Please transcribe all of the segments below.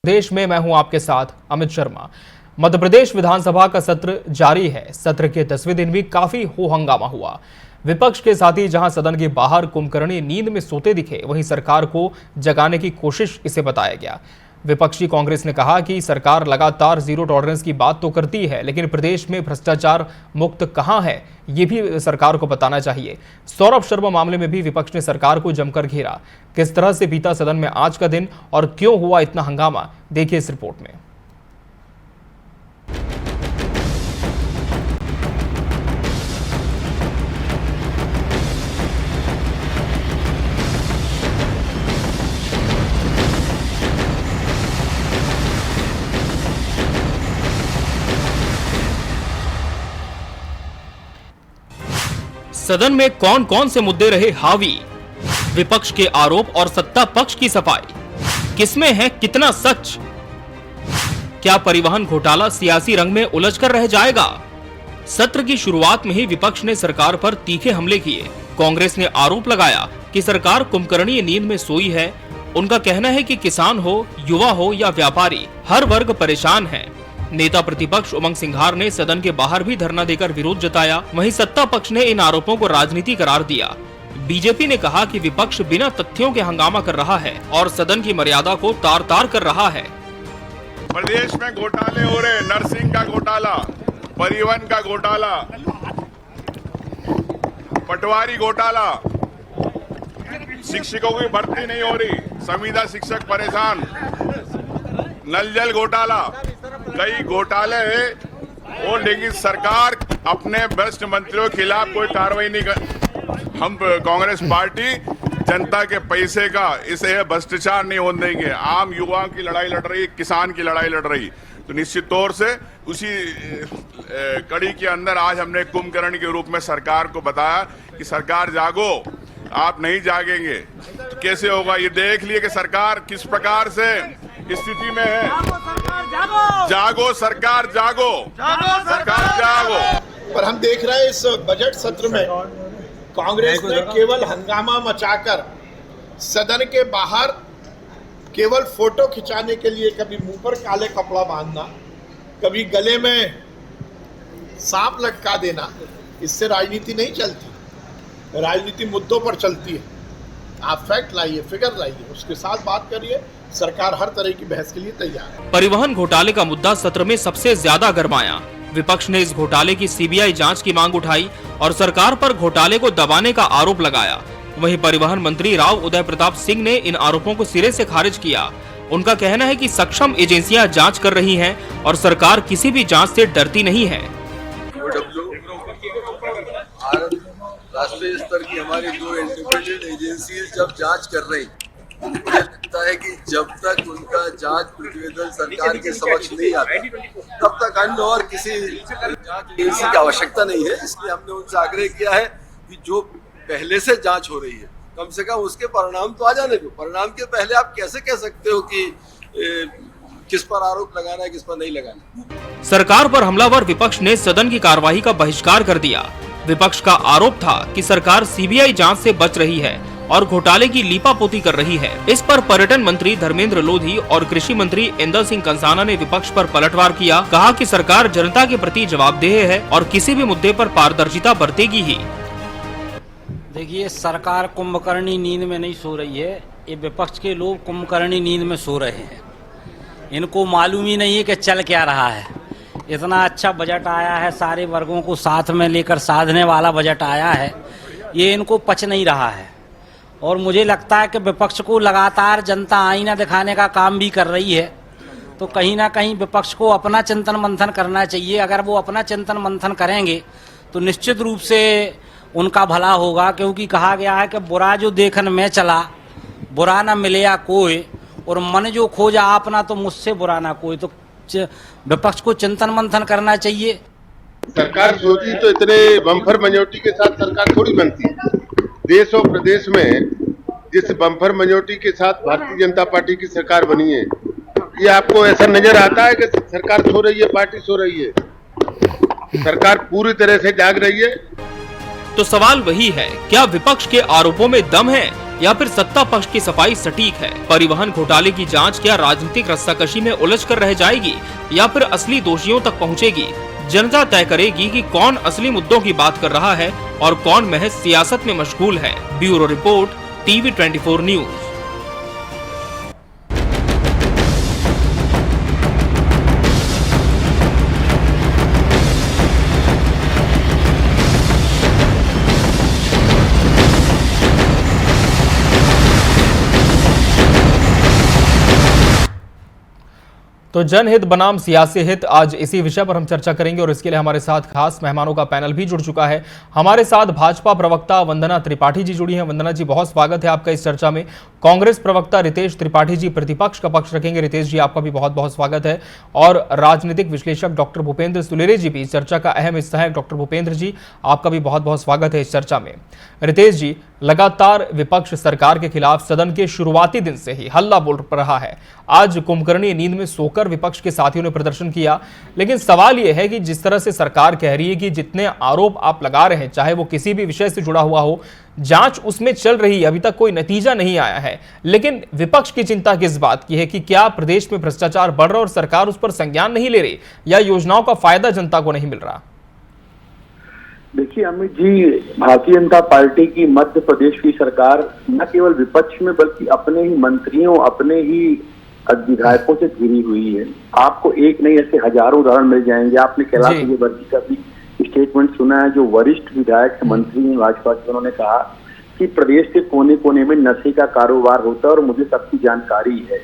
देश में मैं हूं आपके साथ अमित शर्मा। मध्य प्रदेश विधानसभा का सत्र जारी है। सत्र के 10वें दिन भी काफी हो हंगामा हुआ। विपक्ष के साथी जहां सदन के बाहर कुंभकर्णी नींद में सोते दिखे, वहीं सरकार को जगाने की कोशिश इसे बताया गया। विपक्षी कांग्रेस ने कहा कि सरकार लगातार जीरो टॉलरेंस की बात तो करती है, लेकिन प्रदेश में भ्रष्टाचार मुक्त कहां है, ये भी सरकार को बताना चाहिए। सौरभ शर्मा मामले में भी विपक्ष ने सरकार को जमकर घेरा। किस तरह से बीता सदन में आज का दिन और क्यों हुआ इतना हंगामा, देखिए इस रिपोर्ट में। सदन में कौन कौन से मुद्दे रहे हावी, विपक्ष के आरोप और सत्ता पक्ष की सफाई, किसमें है कितना सच, क्या परिवहन घोटाला सियासी रंग में उलझकर रह जाएगा। सत्र की शुरुआत में ही विपक्ष ने सरकार पर तीखे हमले किए। कांग्रेस ने आरोप लगाया कि सरकार कुंभकर्णी नींद में सोई है। उनका कहना है कि किसान हो, युवा हो या व्यापारी, हर वर्ग परेशान है। नेता प्रतिपक्ष उमंग सिंघार ने सदन के बाहर भी धरना देकर विरोध जताया। वहीं सत्ता पक्ष ने इन आरोपों को राजनीति करार दिया। बीजेपी ने कहा कि विपक्ष बिना तथ्यों के हंगामा कर रहा है और सदन की मर्यादा को तार-तार कर रहा है। प्रदेश में घोटाले हो रहे, नर्सिंग का घोटाला, परिवहन का घोटाला, पटवारी घोटाला, शिक्षकों की भर्ती नहीं हो रही, संविदा शिक्षक परेशान, नल जल घोटाला, कई घोटाले हैं। और लेकिन सरकार अपने भ्रष्ट मंत्रियों के खिलाफ कोई कार्रवाई नहीं कर। हम कांग्रेस पार्टी जनता के पैसे का इसे भ्रष्टाचार नहीं होने देंगे। आम युवाओं की लड़ाई लड़ रही, किसान की लड़ाई लड़ रही, तो निश्चित तौर से उसी कड़ी के अंदर आज हमने कुंभकर्ण के रूप में सरकार को बताया कि सरकार जागो। आप नहीं जागेंगे तो कैसे होगा। ये देख लिए कि सरकार किस प्रकार से स्थिति में है। जागो सरकार, जागो सरकार, जागो। पर हम देख रहे हैं इस बजट सत्र में कांग्रेस ने केवल हंगामा मचाकर सदन के बाहर केवल फोटो खिंचाने के लिए कभी मुंह पर काले कपड़ा बांधना, कभी गले में सांप लटका देना, इससे राजनीति नहीं चलती। राजनीति मुद्दों पर चलती है। आप फैक्ट लाइए, फिगर लाइए, उसके साथ बात करिए। सरकार हर तरह की बहस के लिए तैयार है। परिवहन घोटाले का मुद्दा सत्र में सबसे ज्यादा गरमाया। विपक्ष ने इस घोटाले की सीबीआई जांच की मांग उठाई और सरकार पर घोटाले को दबाने का आरोप लगाया। वहीं परिवहन मंत्री राव उदय प्रताप सिंह ने इन आरोपों को सिरे से खारिज किया। उनका कहना है कि सक्षम एजेंसियां जांच कर रही हैं और सरकार किसी भी जांच से डरती नहीं है। राष्ट्रीय स्तर की हमारी जो इंडिपेंडेंट एजेंसी जब जांच कर रही, मुझे लगता है कि जब तक उनका जांच प्रतिवेदन सरकार के समक्ष नहीं आता, तब तक अन्य और किसी जांच एजेंसी की आवश्यकता नहीं है। इसलिए हमने उनसे आग्रह किया है कि जो पहले से जांच हो रही है, कम से कम उसके परिणाम तो आ जाने दो। परिणाम के पहले आप कैसे कह सकते हो कि किस पर आरोप लगाना है, किस पर नहीं लगाना। सरकार पर हमलावर विपक्ष ने सदन की कार्यवाही का बहिष्कार कर दिया। विपक्ष का आरोप था कि सरकार सीबीआई जांच से बच रही है और घोटाले की लीपापोती कर रही है। इस पर पर्यटन मंत्री धर्मेंद्र लोधी और कृषि मंत्री इंदर सिंह कंसाना ने विपक्ष पर पलटवार किया। कहा कि सरकार जनता के प्रति जवाबदेह है और किसी भी मुद्दे पर पारदर्शिता बरतेगी ही। देखिए, सरकार कुंभकर्णी नींद में नहीं सो रही है। ये विपक्ष के लोग कुंभकर्णी नींद में सो रहे हैं। इनको मालूम ही नहीं है कि चल क्या रहा है। इतना अच्छा बजट आया है, सारे वर्गों को साथ में लेकर साधने वाला बजट आया है, ये इनको पच नहीं रहा है। और मुझे लगता है कि विपक्ष को लगातार जनता आईना दिखाने का काम भी कर रही है। तो कहीं ना कहीं विपक्ष को अपना चिंतन मंथन करना चाहिए। अगर वो अपना चिंतन मंथन करेंगे तो निश्चित रूप से उनका भला होगा, क्योंकि कहा गया है कि बुरा जो देखन में चला, बुरा न मिले या कोई, और मन जो खोजा आपना, तो मुझसे बुरा ना कोई। तो विपक्ष को चिंतन मंथन करना चाहिए। सरकार सोची तो इतने बम्पर मेजॉरिटी के साथ सरकार थोड़ी बनती है। देश और प्रदेश में जिस बम्पर मेजॉरिटी के साथ भारतीय जनता पार्टी की सरकार बनी है, ये आपको ऐसा नजर आता है कि सरकार सो रही है, पार्टी सो रही है? सरकार पूरी तरह से जाग रही है। तो सवाल वही है, क्या विपक्ष के आरोपों में दम है या फिर सत्ता पक्ष की सफाई सटीक है? परिवहन घोटाले की जांच क्या राजनीतिक रस्साकशी में उलझ कर रह जाएगी या फिर असली दोषियों तक पहुंचेगी? जनता तय करेगी कि कौन असली मुद्दों की बात कर रहा है और कौन महज सियासत में मशगूल है। Bureau report, TV 24 news. तो जनहित बनाम सियासी हित, आज इसी विषय पर हम चर्चा करेंगे और इसके लिए हमारे साथ खास मेहमानों का पैनल भी जुड़ चुका है। हमारे साथ भाजपा प्रवक्ता वंदना त्रिपाठी जी जुड़ी हैं। वंदना जी, बहुत स्वागत है आपका इस चर्चा में। कांग्रेस प्रवक्ता रितेश त्रिपाठी जी प्रतिपक्ष का पक्ष रखेंगे। रितेश जी, आपका भी बहुत बहुत स्वागत है। और राजनीतिक विश्लेषक डॉक्टर भूपेंद्र सुलेरे जी भी इस चर्चा का अहम हिस्सा है। डॉक्टर भूपेंद्र जी, आपका भी बहुत बहुत स्वागत है इस चर्चा में। रितेश जी, लगातार विपक्ष सरकार के खिलाफ सदन के शुरुआती दिन से ही हल्ला बोल रहा है। आज कुंभकर्णी नींद में सोकर विपक्ष के साथियों ने प्रदर्शन किया, लेकिन सवाल यह है कि जिस तरह से सरकार कह रही है कि जितने आरोप आप लगा रहे हैं, चाहे वो किसी भी विषय से जुड़ा हुआ हो, जांच उसमें चल रही है, अभी तक कोई नतीजा नहीं आया है। लेकिन विपक्ष की चिंता किस बात की है कि क्या प्रदेश में भ्रष्टाचार बढ़ रहा और सरकार उस पर संज्ञान नहीं ले रही, या योजनाओं का फायदा जनता को नहीं मिल रहा? देखिए अमित जी, भारतीय जनता पार्टी की मध्य प्रदेश की सरकार न केवल विपक्ष में बल्कि अपने ही मंत्रियों, अपने ही विधायकों से घिरी हुई है। आपको एक नहीं ऐसे हजारों उदाहरण मिल जाएंगे। आपने कैलाश विजयवर्गीय का भी स्टेटमेंट सुना है, जो वरिष्ठ विधायक मंत्री हैं भाजपा के। उन्होंने कहा कि प्रदेश के कोने कोने में नशे का कारोबार होता है और मुझे सबकी जानकारी है।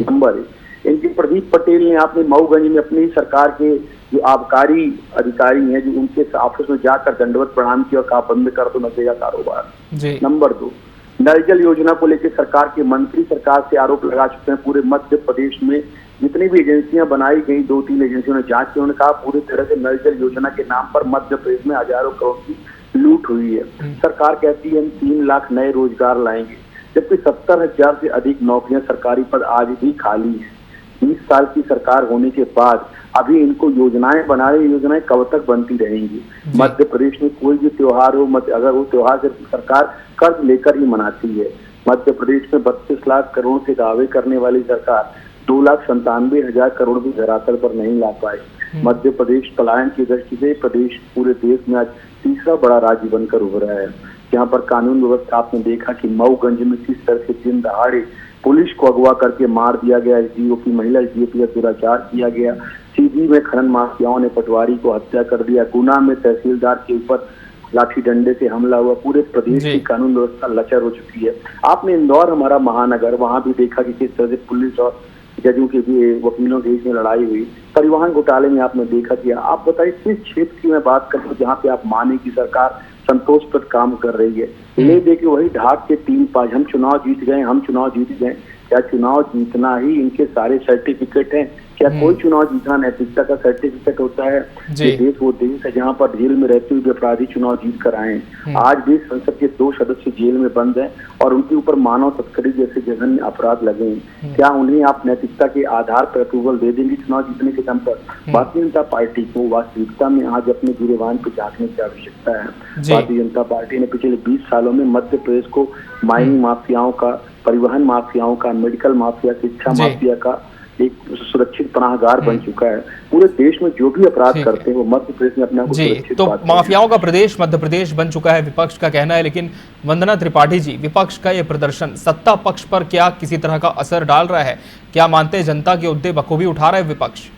नंबर एक, इनके प्रदीप पटेल ने आपने मऊगंज में अपनी सरकार के जो आबकारी अधिकारी हैं, जो उनके ऑफिस में जाकर दंडवत प्रणाम किया और कहा बंद कर दो नशे का कारोबार। नंबर दो, नल जल योजना को लेकर सरकार के मंत्री सरकार से आरोप लगा चुके हैं। पूरे मध्य प्रदेश में जितनी भी एजेंसियां बनाई गई, 2-3 एजेंसियों ने जांच की। उन्होंने कहा पूरी तरह से नल जल योजना के नाम पर मध्य प्रदेश में हजारों करोड़ की लूट हुई है। सरकार कहती है हम 3 लाख नए रोजगार लाएंगे, जबकि 70,000 से अधिक नौकरियां सरकारी पद आज भी खाली है। 20 साल की सरकार होने के बाद अभी इनको योजनाएं बना रही, योजनाएं कब तक बनती रहेंगी? मध्य प्रदेश में कोई भी त्योहार हो, अगर वो त्योहार सिर्फ सरकार कर्ज लेकर ही मनाती है। मध्य प्रदेश में 32 लाख करोड़ के दावे करने वाली सरकार 2,97,000 करोड़ भी धरातल पर नहीं ला पाई। मध्य प्रदेश पलायन की दृष्टि से प्रदेश पूरे देश में आज तीसरा बड़ा राज्य बनकर उभरा है। यहाँ पर कानून व्यवस्था आपने देखा कि मऊगंज में किस तरह से दिन दहाड़े पुलिस को अगवा करके मार दिया गया, एसडीओपी महिला एसडीओपी का दुराचार किया गया। सीधी में खनन माफियाओं ने पटवारी को हत्या कर दिया। गुना में तहसीलदार के ऊपर लाठी डंडे से हमला हुआ। पूरे प्रदेश की कानून व्यवस्था लचर हो चुकी है। आपने इंदौर, हमारा महानगर, वहां भी देखा कि किस तरह से पुलिस और जजों के भी वकीलों के बीच में लड़ाई हुई। परिवहन घोटाले में आपने देखा कि आप बताइए किस क्षेत्र की मैं बात कर रहा हूँ जहाँ पे आप माने की सरकार संतोषप्रद काम कर रही है। ले देखिए वही ढाक के 3 पाँच, हम चुनाव जीत गए, हम चुनाव जीत गए। क्या चुनाव जीतना ही इनके सारे सर्टिफिकेट हैं? क्या कोई चुनाव जीतना नैतिकता का सर्टिफिकेट होता है? ये देश वो देश है जहाँ पर जेल में रहते हुए अपराधी चुनाव जीत कर आए हैं। आज भी संसद के 2 सदस्य जेल में बंद हैं और उनके ऊपर मानव तस्करी जैसे जघन्य अपराध लगे हैं। क्या उन्हें आप नैतिकता के आधार पर अप्रूवल दे देंगे चुनाव जीतने के दम पर? भारतीय जनता पार्टी को वास्तविकता में आज अपने गिरेबान पर झांकने की आवश्यकता है। भारतीय जनता पार्टी ने पिछले 20 सालों में मध्य प्रदेश को माइनिंग माफियाओं का, परिवहन माफियाओं का, मेडिकल माफिया, शिक्षा माफिया का एक सुरक्षित पनाहगार बन चुका है। पूरे देश में जो भी अपराध करते हैं वो मध्य प्रदेश में अपने आप को सुरक्षित तो माफियाओं का प्रदेश मध्य प्रदेश बन चुका है, विपक्ष का कहना है। लेकिन वंदना त्रिपाठी जी, विपक्ष का ये प्रदर्शन सत्ता पक्ष पर क्या किसी तरह का असर डाल रहा है? क्या मानते हैं जनता के मुद्दे बखूबी उठा रहा है विपक्ष?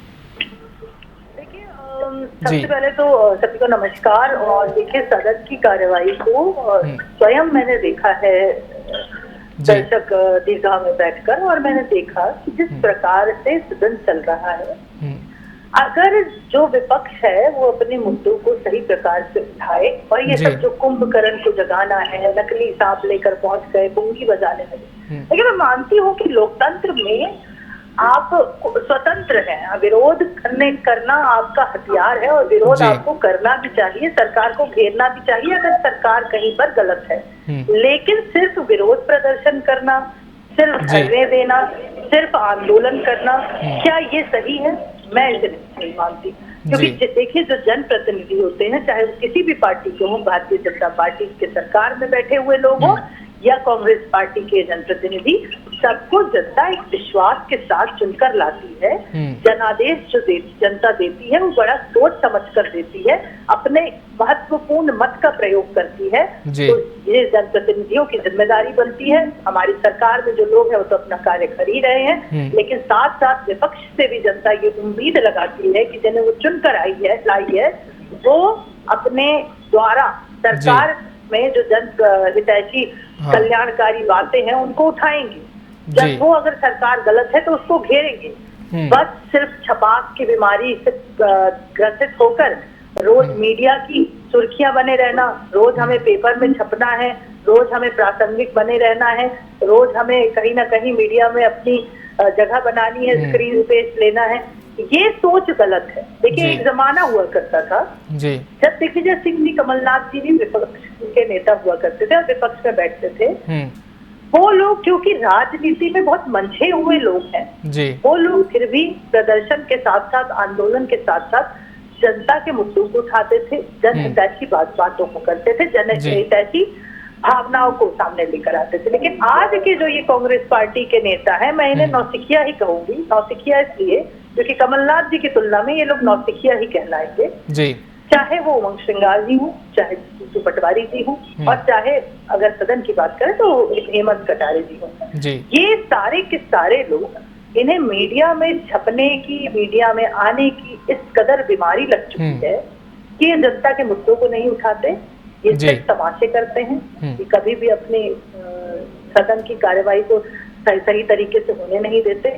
सबसे पहले तो सभी को नमस्कार। और देखिए, सदन की कार्यवाही को स्वयं मैंने देखा है दर्शक दीर्घा में बैठकर, और मैंने देखा कि जिस प्रकार से सदन चल रहा है, अगर जो विपक्ष है वो अपने मुद्दों को सही प्रकार से उठाए और ये सब जो कुंभकर्ण को जगाना है, नकली सांप लेकर पहुंच गए, पुंगी बजाने लगे। लेकिन मैं मानती हूँ कि लोकतंत्र में आप स्वतंत्र हैं, विरोध करना आपका हथियार है और विरोध आपको करना भी चाहिए, सरकार को घेरना भी चाहिए अगर सरकार कहीं पर गलत है। लेकिन सिर्फ विरोध प्रदर्शन करना, सिर्फ धरने देना, सिर्फ आंदोलन करना, क्या ये सही है? मैं इसे नहीं मानती। क्योंकि देखिए, जो जनप्रतिनिधि होते हैं, चाहे वो किसी भी पार्टी के हों, भारतीय जनता पार्टी के सरकार में बैठे हुए लोग हों या कांग्रेस पार्टी के जनप्रतिनिधि, सबको जनता एक विश्वास के साथ चुनकर लाती है। जनादेश जो जनता देती है वो बड़ा सोच समझ कर देती है, अपने महत्वपूर्ण मत का प्रयोग करती है। तो ये जनप्रतिनिधियों की जिम्मेदारी बनती है। हमारी सरकार में जो लोग हैं वो तो अपना कार्य कर ही रहे हैं, लेकिन साथ साथ विपक्ष से भी जनता ये उम्मीद लगाती है कि जिन्हें वो चुनकर लाई है वो अपने द्वारा सरकार में जो जन हितैषी कल्याणकारी बातें हैं उनको उठाएंगे। जब वो अगर सरकार गलत है तो उसको घेरेंगे। बस सिर्फ छपाक की बीमारी से ग्रसित होकर रोज मीडिया की सुर्खियां बने रहना, रोज हमें पेपर में छपना है, रोज हमें प्रासंगिक बने रहना है, रोज हमें कहीं ना कहीं मीडिया में अपनी जगह बनानी है, स्क्रीन स्पेस लेना है, ये सोच गलत है। देखिए एक जमाना हुआ करता था जब दिग्विजय सिंह जी, कमलनाथ जी भी विपक्ष के नेता हुआ करते थे और विपक्ष में बैठते थे। वो लोग क्योंकि राजनीति में बहुत मंझे हुए लोग हैं, वो लोग फिर भी प्रदर्शन के साथ साथ, आंदोलन के साथ साथ जनता के मुद्दों को उठाते थे, जनहितैषी बातों को करते थे, जनहितैषी भावनाओं को सामने लेकर आते थे। लेकिन आज के जो ये कांग्रेस पार्टी के नेता हैं, मैं इन्हें नौसिखिया ही कहूंगी। नौसिखिया इसलिए क्योंकि कमलनाथ जी की तुलना में ये लोग नौसिखिया ही कहलाएंगे। चाहे वो उमंग श्रृंगार जी हो, चाहे जीतू पटवारी जी हो, और चाहे अगर सदन की बात करें तो हेमंत कटारे जी हो। ये सारे के सारे लोग, इन्हें मीडिया में छपने की, मीडिया में आने की इस कदर बीमारी लग चुकी है कि ये जनता के मुद्दों को नहीं उठाते, ये सिर्फ तमाशे करते हैं, ये कभी भी अपने सदन की कार्यवाही को सही तरीके से होने नहीं देते।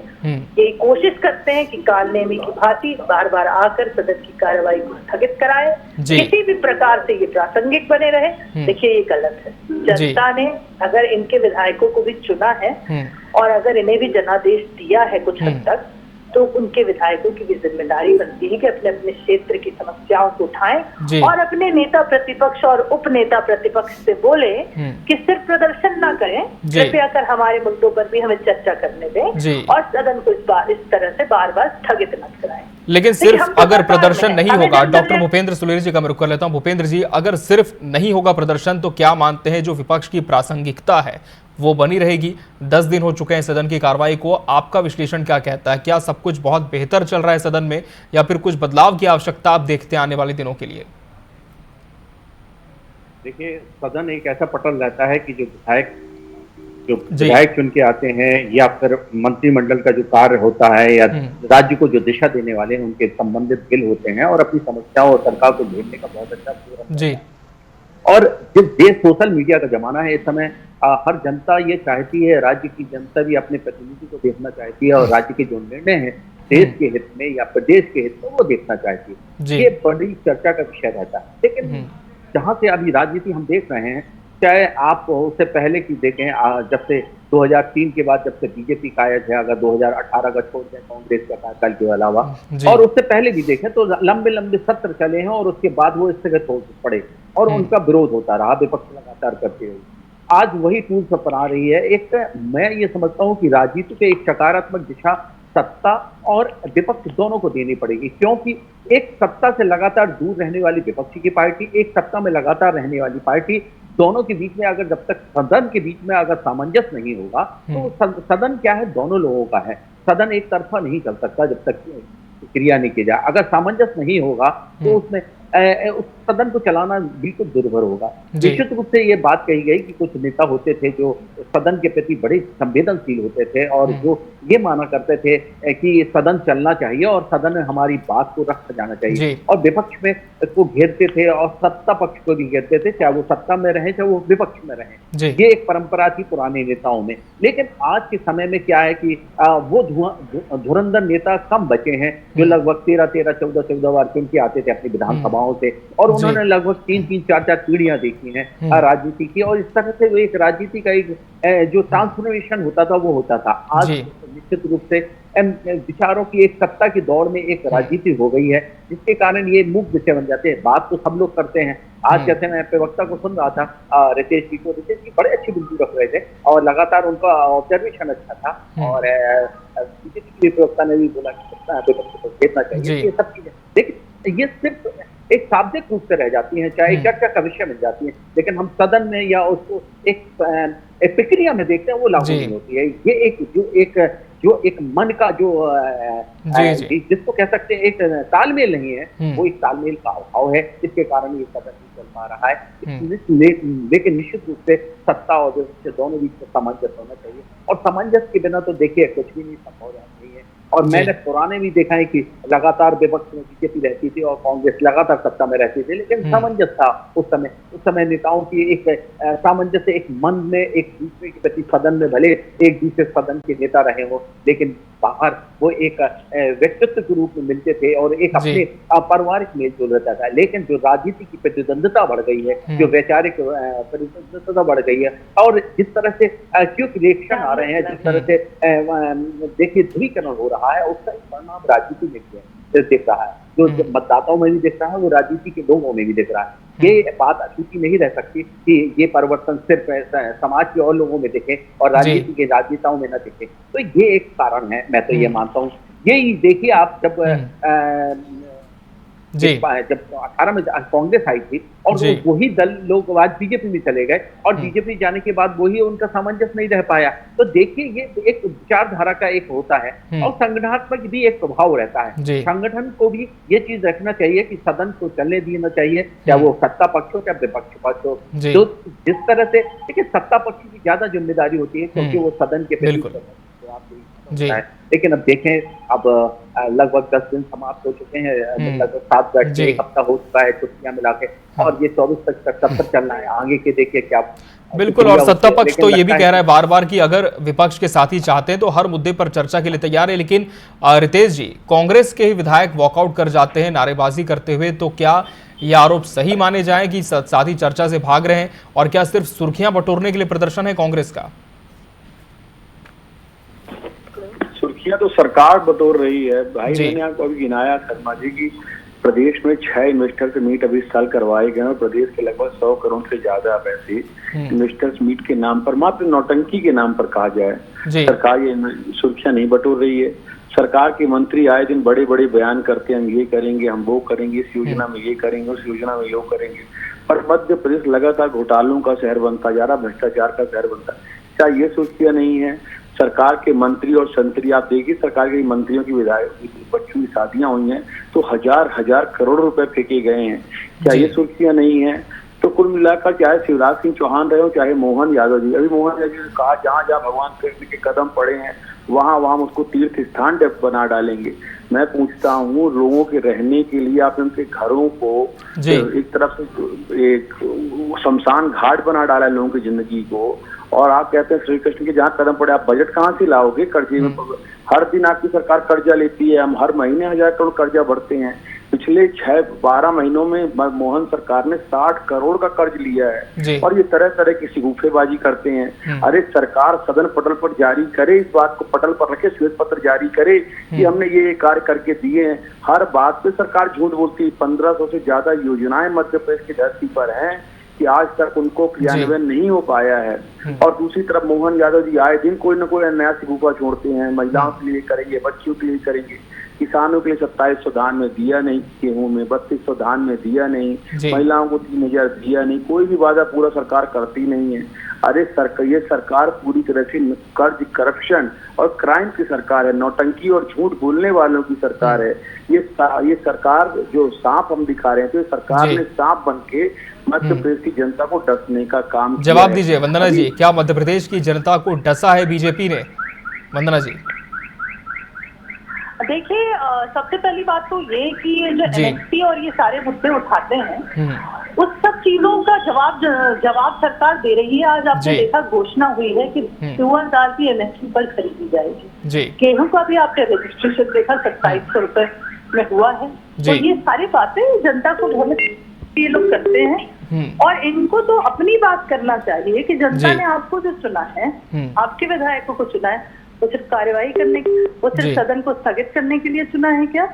ये कोशिश करते हैं कि कालनेमी की भांति बार बार आकर सदन की कार्यवाही को स्थगित कराए, किसी भी प्रकार से ये प्रासंगिक बने रहे। देखिए ये गलत है। जनता ने अगर इनके विधायकों को भी चुना है और अगर इन्हें भी जनादेश दिया है कुछ हद तक, तो उनके विधायकों की भी जिम्मेदारी बनती है कि अपने अपने क्षेत्र की समस्याओं को उठाएं और अपने नेता प्रतिपक्ष और उपनेता प्रतिपक्ष से बोले कि सिर्फ प्रदर्शन ना करें, कृपया कर हमारे मुद्दों पर भी हमें चर्चा करने दें और सदन को इस तरह से बार बार स्थगित न कराएं। लेकिन सिर्फ अगर प्रदर्शन नहीं होगा, डॉक्टर भूपेंद्र सुलेरी जी का मैं रुख कर लेता हूं। भूपेंद्र जी, अगर सिर्फ नहीं होगा प्रदर्शन तो क्या मानते हैं जो विपक्ष की प्रासंगिकता है वो बनी रहेगी? 10 दिन हो चुके हैं सदन की कार्रवाई को, आपका विश्लेषण क्या कहता है? क्या सब कुछ बहुत बेहतर चल रहा है सदन में, या फिर कुछ बदलाव की आवश्यकता आप देखते हैं आने वाले दिनों के लिए? देखिए, सदन एक ऐसा पटल रहता है कि जो विधायक चुन के आते हैं या फिर मंत्रिमंडल का जो कार्य होता है या राज्य को जो दिशा देने वाले हैं उनके संबंधित बिल होते हैं और अपनी समस्याओं और सरकार को भेजने का बहुत अच्छा फोरम है। और जिस देश सोशल मीडिया का जमाना है इस समय, हर जनता ये चाहती है, राज्य की जनता भी अपने प्रतिनिधि को देखना चाहती है और राज्य के जो निर्णय हैं देश के हित में या प्रदेश के हित में वो देखना चाहती है। ये बड़ी चर्चा का विषय रहता है। लेकिन जहां से अभी राजनीति हम देख रहे हैं, चाहे आप उससे पहले की देखें, जब से 2003 के बाद जब से बीजेपी कायद है, अगर 2018 का छोड़ दें कांग्रेस का कार्यकाल के अलावा, और उससे पहले भी देखें तो लंबे लंबे सत्र चले हैं और उसके बाद वो स्थगित हो पड़े और उनका विरोध होता रहा, विपक्ष लगातार करते हुए। आज वही टूल्स अपना रही है। एक मैं ये समझता हूँ कि राजनीति के एक सकारात्मक दिशा सत्ता और विपक्ष दोनों को देनी पड़ेगी, क्योंकि एक सत्ता से लगातार दूर रहने वाली विपक्षी की पार्टी, एक सत्ता में लगातार रहने वाली पार्टी, दोनों के बीच में अगर जब तक सदन के बीच में अगर सामंजस्य नहीं होगा तो सदन क्या है, दोनों लोगों का है। सदन एक तरफा नहीं चल सकता जब तक क्रिया नहीं की जाए। अगर सामंजस्य नहीं होगा तो उसमें उस सदन को चलाना बिल्कुल दुर्भर होगा। निश्चित रूप से ये बात कही गई कि कुछ नेता होते थे जो सदन के प्रति बड़े संवेदनशील होते थे और जो ये माना करते थे कि सदन चलना चाहिए और सदन में हमारी बात को रखा जाना चाहिए, और विपक्ष में को घेरते थे और सत्ता पक्ष को भी घेरते थे, चाहे वो सत्ता में रहे चाहे वो विपक्ष में रहे। ये एक परंपरा थी पुराने नेताओं में। लेकिन आज के समय में क्या है कि वो धुरंधर नेता कम बचे हैं जो लगभग 13-13, 14-14 बार चुन के आते थे अपनी विधानसभाओं से, और उन्होंने लगभग 3-3, 4-4 पीढ़ियां देखी हैं राजनीति की, और इस तरह से एक राजनीति का एक जो ट्रांसफॉर्मेशन होता था वो होता था। आज निश्चित रूप से विचारों की एक सत्ता की दौड़ में एक राजनीति हो गई है, जिसके कारण ये मुख्य विषय बन जाते हैं। बात तो सब लोग करते हैं। आज कहते हैं, मैं प्रवक्ता को सुन रहा था रितेश जी को, रितेश जी बड़े अच्छी बिंदु रख रहे थे और लगातार उनका ऑब्जर्वेशन अच्छा था, और बीजेपी के प्रवक्ता ने भी बोला कि विपक्ष को देखना चाहिए, ये सब चीजें। लेकिन ये सिर्फ एक शाब्दिक रूप से रह जाती हैं, चाहे चर्चा का विषय बन जाती हैं, लेकिन हम सदन में या उसको एक प्रक्रिया में देखते हैं वो लागू नहीं होती है। ये जो एक मन का जो जिसको कह सकते हैं एक तालमेल नहीं है, वो एक तालमेल का अभाव है, इसके कारण ये सदन नहीं चल पा रहा है। लेकिन निश्चित रूप से सत्ता और विपक्ष दोनों बीच में सामंजस्य होना चाहिए, और सामंजस्य के बिना तो देखिए कुछ भी नहीं संभव नहीं है। और मैंने पुराने भी देखा है कि लगातार विपक्ष में बीजेपी रहती थी और कांग्रेस लगातार सत्ता में रहती थी, लेकिन सामंजस्य था उस समय नेताओं की एक सामंजस्य, एक मन में एक दूसरे के प्रति सदन में भले एक दूसरे सदन के नेता रहे हो, लेकिन बाहर वो एक व्यक्तित्व के रूप में मिलते थे और एक अपने पारिवारिक मेल जोल रहता था। लेकिन जो राजनीति की प्रतिद्वंदता बढ़ गई है, जो वैचारिक प्रतिद्वंदता बढ़ गई है, और जिस तरह से क्यों रिएक्शन आ रहे हैं, जिस तरह से देखिए ध्रुवीकरण हो रहा है, उसका एक परिणाम राजनीति में भी दिख रहा है, जो मतदाताओं में भी दिख रहा है, वो राजनीति के लोगों में भी दिख रहा है। ये बात अछूती नहीं रह सकती कि ये परिवर्तन सिर्फ समाज के और लोगों में दिखे और राजनीति के राजनेताओं में न दिखे। तो ये एक कारण है, मैं तो ये मानता हूँ। यही देखिए आप जब 18 में कांग्रेस आई थी और वही दल लोग आज बीजेपी में चले गए, और बीजेपी जाने के बाद वही उनका सामंजस्य नहीं रह पाया। तो देखिए ये एक विचारधारा का एक होता है, और संगठनात्मक भी एक प्रभाव रहता है। संगठन को भी ये चीज रखना चाहिए कि सदन को चलने देना चाहिए, चाहे वो सत्ता पक्ष हो चाहे विपक्ष पक्ष हो। तो जिस तरह से देखिए सत्ता पक्ष की ज्यादा जिम्मेदारी होती है, क्योंकि वो सदन के प्रति। लेकिन अब देखें, अब लगभग 10 दिन समाप्त हो चुके हैं, लगभग 7 बैठ एक हफ्ता हो चुका है छुट्टियां मिला के, और ये 24 तक कब तक चलना है, आगे के देखिए क्या। बिल्कुल, और सत्ता पक्ष तो ये भी कह रहा है बार बार कि अगर विपक्ष के साथी चाहते हैं तो हर मुद्दे पर चर्चा के लिए तैयार है। लेकिन रितेश जी, कांग्रेस के ही विधायक वॉकआउट कर जाते हैं नारेबाजी करते हुए, तो क्या ये आरोप सही माने जाए कि साथी चर्चा से भाग रहे हैं, और क्या सिर्फ सुर्खियां बटोरने के लिए प्रदर्शन है कांग्रेस का? सुर्खियां तो सरकार बटोर रही है भाई। मैंने आपको अभी गिनाया शर्मा जी की प्रदेश में 6 इन्वेस्टर्स मीट अभी साल करवाए गए, और प्रदेश के लगभग 100 करोड़ से ज्यादा पैसे इन्वेस्टर्स मीट के नाम पर, मात्र नौटंकी के नाम पर कहा जाए, सरकार ये सुर्खियां नहीं बटोर रही है। सरकार के मंत्री आए दिन बड़े बड़े बयान करते हैं, हम ये करेंगे, हम वो करेंगे, इस योजना में ये करेंगे, उस योजना में वो करेंगे, पर मध्य प्रदेश लगातार घोटालों का शहर बनता जा रहा, भ्रष्टाचार का शहर बनता। क्या ये सुर्खियां नहीं है? सरकार के मंत्री और संतरी, आप देखिए सरकार के मंत्रियों की विधायक बच्चों की शादियां हुई हैं तो हजार करोड़ रुपए फेंके गए हैं। क्या ये सुर्खियां नहीं है? तो कुल मिलाकर चाहे शिवराज सिंह चौहान रहे हो चाहे मोहन यादव जी, अभी मोहन यादव जी ने कहा जहां जहां भगवान कृष्ण के कदम पड़े हैं वहां वहां उसको तीर्थ स्थान बना डालेंगे। मैं पूछता हूँ, लोगों के रहने के लिए आप उनके घरों को एक तरफ से एक शमशान घाट बना डाला है लोगों की जिंदगी को, और आप कहते हैं श्री कृष्ण के जहाँ कदम पड़े। आप बजट कहाँ से लाओगे? कर्जे में हर दिन आपकी सरकार कर्जा लेती है, हम हर महीने 1000 करोड़ कर्जा भरते हैं। पिछले 6-12 महीनों में मोहन सरकार ने 60 करोड़ का कर्ज लिया है, और ये तरह तरह की सिगुफेबाजी करते हैं। अरे सरकार सदन पटल पर जारी करे, इस बात को पटल पर रखे, श्वेत पत्र जारी करे कि हमने ये कार्य करके दिए हैं। हर बात पे सरकार झूठ बोलती है। 1500 से ज्यादा योजनाएं मध्य प्रदेश की धरती पर हैं कि आज तक उनको क्रियान्वयन नहीं हो पाया है। और दूसरी तरफ मोहन यादव जी आए दिन कोई न कोई नया सिगुफा छोड़ते हैं, महिलाओं के लिए करेंगे, बच्चियों के लिए करेंगे, किसानों के लिए 2700 धान में दिया नहीं, गेहूं में 3200 धान में दिया नहीं, महिलाओं को 3000 दिया नहीं, कोई भी वादा पूरा सरकार करती नहीं है। अरे ये सरकार पूरी तरह से कर्ज, करप्शन और क्राइम की सरकार है, नौटंकी और झूठ बोलने वालों की सरकार है। ये सरकार जो सांप हम दिखा रहे हैं, तो सरकार ने सांप बन के मध्य प्रदेश की जनता को डसने का काम किया। जवाब दीजिए वंदना जी, क्या मध्य प्रदेश की जनता को डसा है बीजेपी ने? वंदना जी देखिए, सबसे पहली बात तो ये कि ये जो एमएसपी और ये सारे मुद्दे उठाते हैं, उस सब चीजों का जवाब सरकार दे रही है। आज आपने देखा घोषणा हुई है कि 2000 दाल की एमएसपी पर खरीदी जाएगी। गेहूं का भी आपने रजिस्ट्रेशन देखा 2700 रुपए में हुआ है। तो ये सारी बातें जनता को भ्रमित ये लोग करते हैं, और इनको तो अपनी बात करना चाहिए कि जनता ने आपको जो चुना है, आपके विधायकों को चुना है, वो सिर्फ कार्यवाही करने, वो सिर्फ सदन को स्थगित करने के लिए चुना है क्या?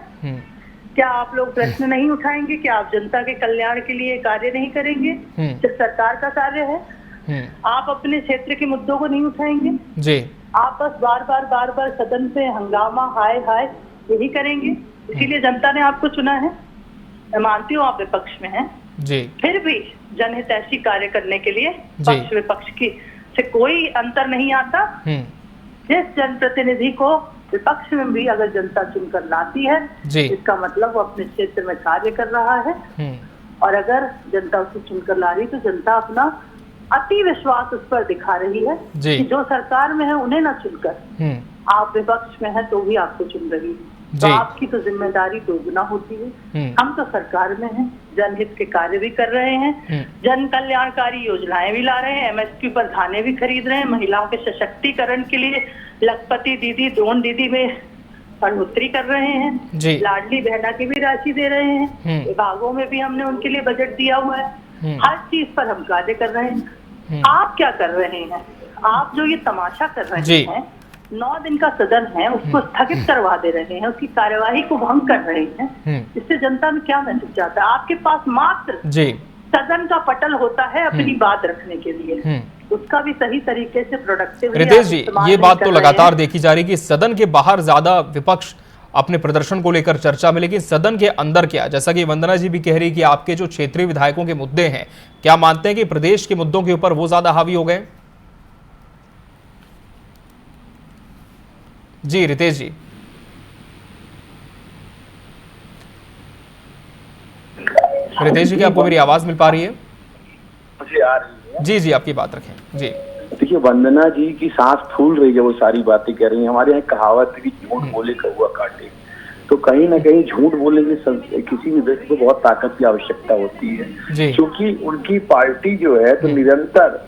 क्या आप लोग प्रश्न नहीं उठाएंगे? क्या आप जनता के कल्याण के लिए कार्य नहीं करेंगे जो सरकार का कार्य है? आप अपने क्षेत्र के मुद्दों को नहीं उठाएंगे? आप बस बार बार सदन पे हंगामा, हाय हाय यही करेंगे? इसीलिए जनता ने आपको चुना है। मैं मानती हूँ आप विपक्ष में हैं, जी फिर भी जनहितैषी कार्य करने के लिए पक्ष विपक्ष की से कोई अंतर नहीं आता। जिस जनप्रतिनिधि को विपक्ष में भी अगर जनता चुनकर लाती है, इसका मतलब वो अपने क्षेत्र में कार्य कर रहा है, और अगर जनता उसको चुनकर ला रही तो जनता अपना अति विश्वास उस पर दिखा रही है कि जो सरकार में है उन्हें ना चुनकर आप विपक्ष में है तो भी आपको चुन रही है। तो आपकी तो जिम्मेदारी दोगुना होती है। हम तो सरकार में हैं, जनहित के कार्य भी कर रहे हैं, जन कल्याणकारी योजनाएं भी ला रहे हैं, एमएसपी पर धाने भी खरीद रहे हैं, महिलाओं के सशक्तिकरण के लिए लखपति दीदी, ड्रोन दीदी में बढ़ोतरी कर रहे हैं, लाडली बहना की भी राशि दे रहे हैं, विभागों में भी हमने उनके लिए बजट दिया हुआ है, हर चीज पर हम कार्य कर रहे हैं। आप क्या कर रहे हैं? आप जो ये तमाशा कर रहे हैं, 9 दिन का सदन है उसको स्थगित करवा दे रहे हैं, उसकी कार्यवाही को भंग कर रहे हैं, इससे जनता में क्या मैसेज जाता है? आपके पास मात्र सदन का पटल होता है अपनी बात रखने के लिए, उसका भी सही तरीके से प्रोडक्टिव। रितेश जी, ये बात तो लगातार देखी जा रही है कि सदन के बाहर ज्यादा विपक्ष अपने प्रदर्शन को लेकर चर्चा में, लेकिन सदन के अंदर क्या? जैसा कि वंदना जी भी कह रही कि आपके जो क्षेत्रीय विधायकों के मुद्दे हैं, क्या मानते हैं कि प्रदेश के मुद्दों के ऊपर वो ज्यादा हावी हो गए? जी रितेश जी। रितेश जी, क्या आपको मेरी आवाज मिल पा रही है? मुझे आ रही है। जी जी, आपकी बात रखें। जी देखिए, वंदना जी की सांस फूल रही है, वो सारी बातें कह रही है। हमारे यहाँ कहावत है कि झूठ बोले कौवा काटे, तो कहीं ना कहीं झूठ बोलने में किसी भी व्यक्ति को बहुत ताकत की आवश्यकता होती है, क्योंकि उनकी पार्टी जो है तो निरंतर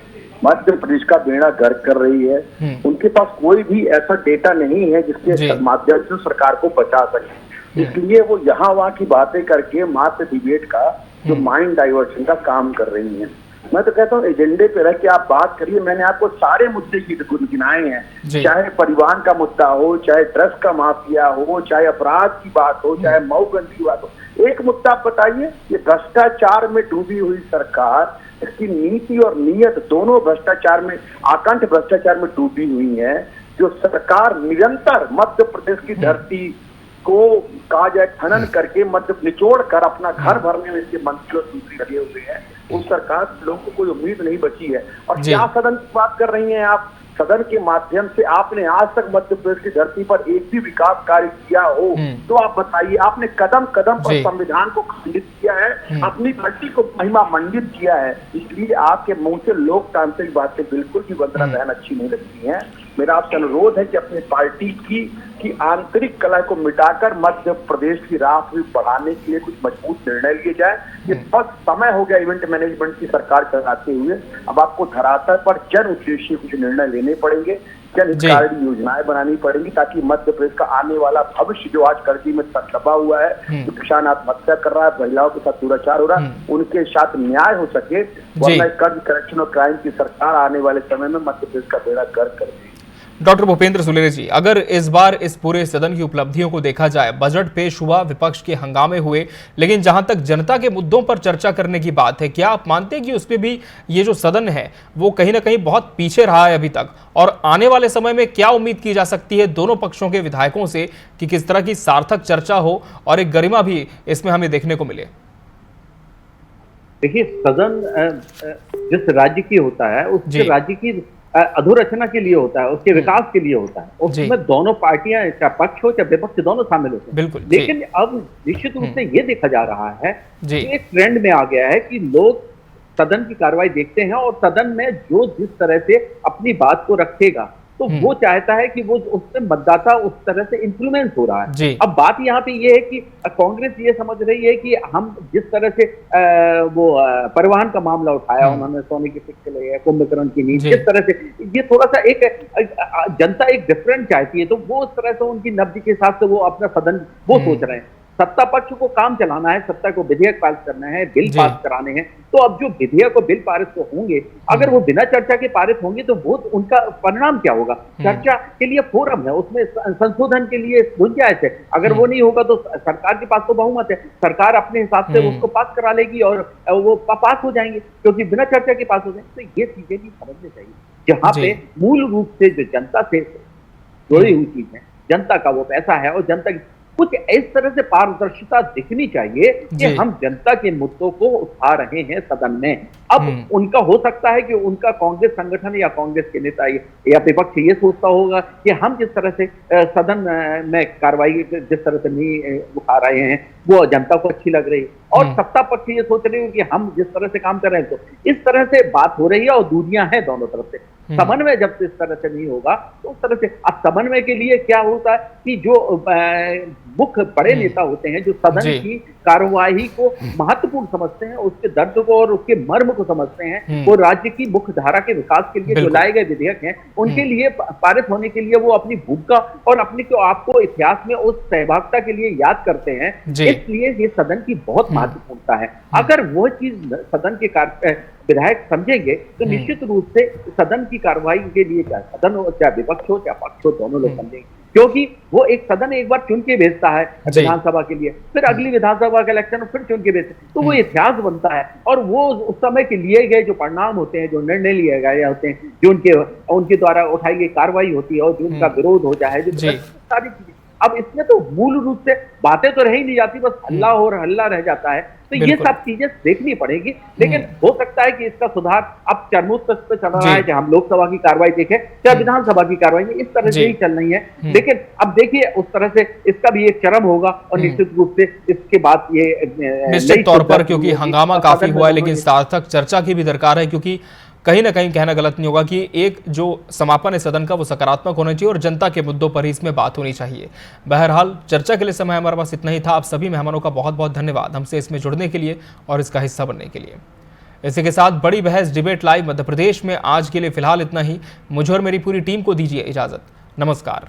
मध्य प्रदेश का बेड़ा गर्क कर रही है। उनके पास कोई भी ऐसा डेटा नहीं है जिसके माध्यम से सरकार को बचा सके, इसलिए वो यहाँ वहाँ की बातें करके मात्र डिबेट का जो माइंड डाइवर्शन का काम कर रही है। मैं तो कहता हूँ एजेंडे पे रह के आप बात करिए। मैंने आपको सारे मुद्दे गिनाए हैं, चाहे परिवहन का मुद्दा हो, चाहे ड्रग्स का माफिया हो, चाहे अपराध की बात हो, चाहे मऊगंज की बात हो। एक मुद्दा आप बताइए, ये भ्रष्टाचार में डूबी हुई सरकार, इसकी नीति और नीयत दोनों भ्रष्टाचार में, आकंठ भ्रष्टाचार में डूबी हुई है। जो सरकार निरंतर मध्य प्रदेश की धरती को कहा जाए खनन करके मध्य निचोड़ कर अपना घर भरने में इसके मंत्री और दूसरी लगे हुए हैं, उस सरकार लोगों को कोई उम्मीद नहीं बची है। और क्या सदन की बात कर रही हैं आप? सदन के माध्यम से आपने आज तक मध्य प्रदेश की धरती पर एक भी विकास कार्य किया हो तो आप बताइए। आपने कदम कदम पर संविधान को खंडित किया है, अपनी पार्टी को महिमा मंडित किया है, इसलिए आपके मुंह से लोकतांत्रिक बातें बिल्कुल भी वंदना बहन अच्छी नहीं लगती हैं। मेरा आपसे अनुरोध है कि अपनी पार्टी की आंतरिक कला को मिटाकर मध्य प्रदेश की राह भी बढ़ाने के लिए कुछ मजबूत निर्णय लिए जाए। ये बहुत समय हो गया इवेंट मैनेजमेंट की सरकार चलाते हुए, अब आपको धरातल पर जन उद्देश्य कुछ निर्णय लेने पड़ेंगे, जन हितकारी योजनाएं बनानी पड़ेंगी, ताकि मध्य प्रदेश का आने वाला भविष्य जो आज कर्जी में दबा हुआ है, जो किसान आत्महत्या कर रहा है, महिलाओं के साथ दुराचार हो रहा है, उनके साथ न्याय हो सके। वरना कर्ज करेक्शन और क्राइम की सरकार आने वाले समय में मध्य प्रदेश का बेड़ा गर्क कर देगी। डॉक्टर भूपेंद्र सुलेरिया जी, अगर इस बार इस पूरे सदन की उपलब्धियों को देखा जाए, बजट पेश हुआ, विपक्ष के हंगामे हुए, लेकिन जहां तक जनता के मुद्दों पर चर्चा करने की बात है, क्या आप मानते हैं कि उसमें भी ये जो सदन है वो कहीं ना कहीं बहुत पीछे रहा है अभी तक? और आने वाले समय में क्या उम्मीद की जा सकती है दोनों पक्षों के विधायकों से कि किस तरह की सार्थक चर्चा हो और एक गरिमा भी इसमें हमें देखने को मिले? देखिए, सदन जिस राज्य की होता है उसके राज्य की अधोरचना के लिए होता है, उसके विकास के लिए होता है, उसमें दोनों पार्टियां, चाहे पक्ष हो चाहे विपक्ष, दोनों शामिल होते हैं। बिल्कुल। लेकिन अब निश्चित रूप से ये देखा जा रहा है कि एक ट्रेंड में आ गया है कि लोग सदन की कार्रवाई देखते हैं और सदन में जो जिस तरह से अपनी बात को रखेगा तो वो चाहता है कि वो उससे मतदाता उस तरह से इन्फ्लुएंस हो रहा है। अब बात यहाँ पे ये है कि कांग्रेस ये समझ रही है कि हम जिस तरह से वो परिवहन का मामला उठाया, उन्होंने सोने की सिक्के लिए, कुंभकर्ण की नींद, जिस तरह से ये थोड़ा सा एक जनता एक डिफरेंट चाहती है, तो वो उस तरह से उनकी नब्ज के हिसाब से वो अपना सदन वो सोच रहे हैं। सत्ता पक्ष को काम चलाना है, सत्ता को विधेयक पास करना है, बिल पास कराने हैं, तो अब जो विधेयक और बिल पारित तो होंगे, अगर वो बिना चर्चा के पारित होंगे तो वो उनका परिणाम क्या होगा? चर्चा के लिए फोरम है, उसमें संशोधन के लिए गुंजाइश है। अगर वो नहीं होगा तो सरकार के पास तो बहुमत है, सरकार अपने हिसाब से उसको पास करा लेगी और वो पास हो जाएंगे, क्योंकि बिना चर्चा के पास हो जाएंगे। तो ये चीजें भी समझनी चाहिए, जहाँ पे मूल रूप से जो जनता से जुड़ी हुई चीज है, जनता का वो पैसा है और जनता कुछ इस तरह से पारदर्शिता दिखनी चाहिए कि हम जनता के मुद्दों को उठा रहे हैं सदन में। अब उनका हो सकता है कि उनका कांग्रेस संगठन या कांग्रेस के नेता या विपक्ष ये सोचता होगा कि हम जिस तरह से सदन में कार्रवाई जिस तरह से नहीं उठा रहे हैं वो जनता को अच्छी लग रही है, और सत्ता पक्ष ये सोच रही है कि हम जिस तरह से काम कर रहे हैं, तो इस तरह से बात हो रही है और दूरियां हैं दोनों तरफ से। समन्वय जब इस तरह से नहीं होगा तो उस तरह से अब समन्वय के लिए क्या होता है कि जो मुख्य बड़े नेता होते हैं, जो सदन की कार्यवाही को महत्वपूर्ण समझते हैं, उसके दर्द को और उसके मर्म को समझते हैं, वो राज्य की मुख्य धारा के विकास के लिए जो लाए गए विधेयक हैं उनके लिए पारित होने के लिए वो अपनी भूमिका और अपनी को आपको इतिहास में उस सहभागिता के लिए याद करते हैं। इसलिए ये सदन की बहुत महत्वपूर्णता है। अगर वो चीज सदन के विधायक समझेंगे तो निश्चित रूप से सदन की कार्रवाई के लिए चाहे सदन हो, चाहे विपक्ष हो, चाहे पक्ष हो, दोनों लोग समझेंगे, क्योंकि वो एक सदन एक बार चुन के भेजता है विधानसभा के लिए, फिर अगली विधानसभा का इलेक्शन फिर चुन के भेजते, तो वो इतिहास बनता है। और वो उस समय के लिए गए जो परिणाम होते हैं, जो निर्णय लिए गए होते हैं, जो उनके द्वारा उठाई गई कार्रवाई होती है और जो उनका विरोध हो जाए, जो सारी चीजें, अब इसमें तो मूल रूप से बातें तो रह ही नहीं जाती, बस हल्ला और हल्ला रह जाता है। तो ये सब चीजें देखनी पड़ेगी, लेकिन हो सकता है कि इसका सुधार अब चरमोत्कर्ष पे चल रहा है, चाहे हम लोकसभा की कार्रवाई देखें चाहे विधानसभा की कार्रवाई, इस तरह से ही चल रही है। लेकिन अब देखिए उस तरह से इसका भी एक चरम होगा और निश्चित रूप से इसके बाद ये निश्चित तौर पर, क्योंकि हंगामा काफी हुआ है, लेकिन सार्थक चर्चा की भी दरकार है, क्योंकि कहीं ना कहीं कहना गलत नहीं होगा कि एक जो समापन है सदन का वो सकारात्मक होना चाहिए और जनता के मुद्दों पर ही इसमें बात होनी चाहिए। बहरहाल चर्चा के लिए समय हमारे पास इतना ही था। आप सभी मेहमानों का बहुत बहुत धन्यवाद हमसे इसमें जुड़ने के लिए और इसका हिस्सा बनने के लिए। इसी के साथ बड़ी बहस डिबेट लाइव मध्य प्रदेश में आज के लिए फिलहाल इतना ही। मुझे और मेरी पूरी टीम को दीजिए इजाजत। नमस्कार।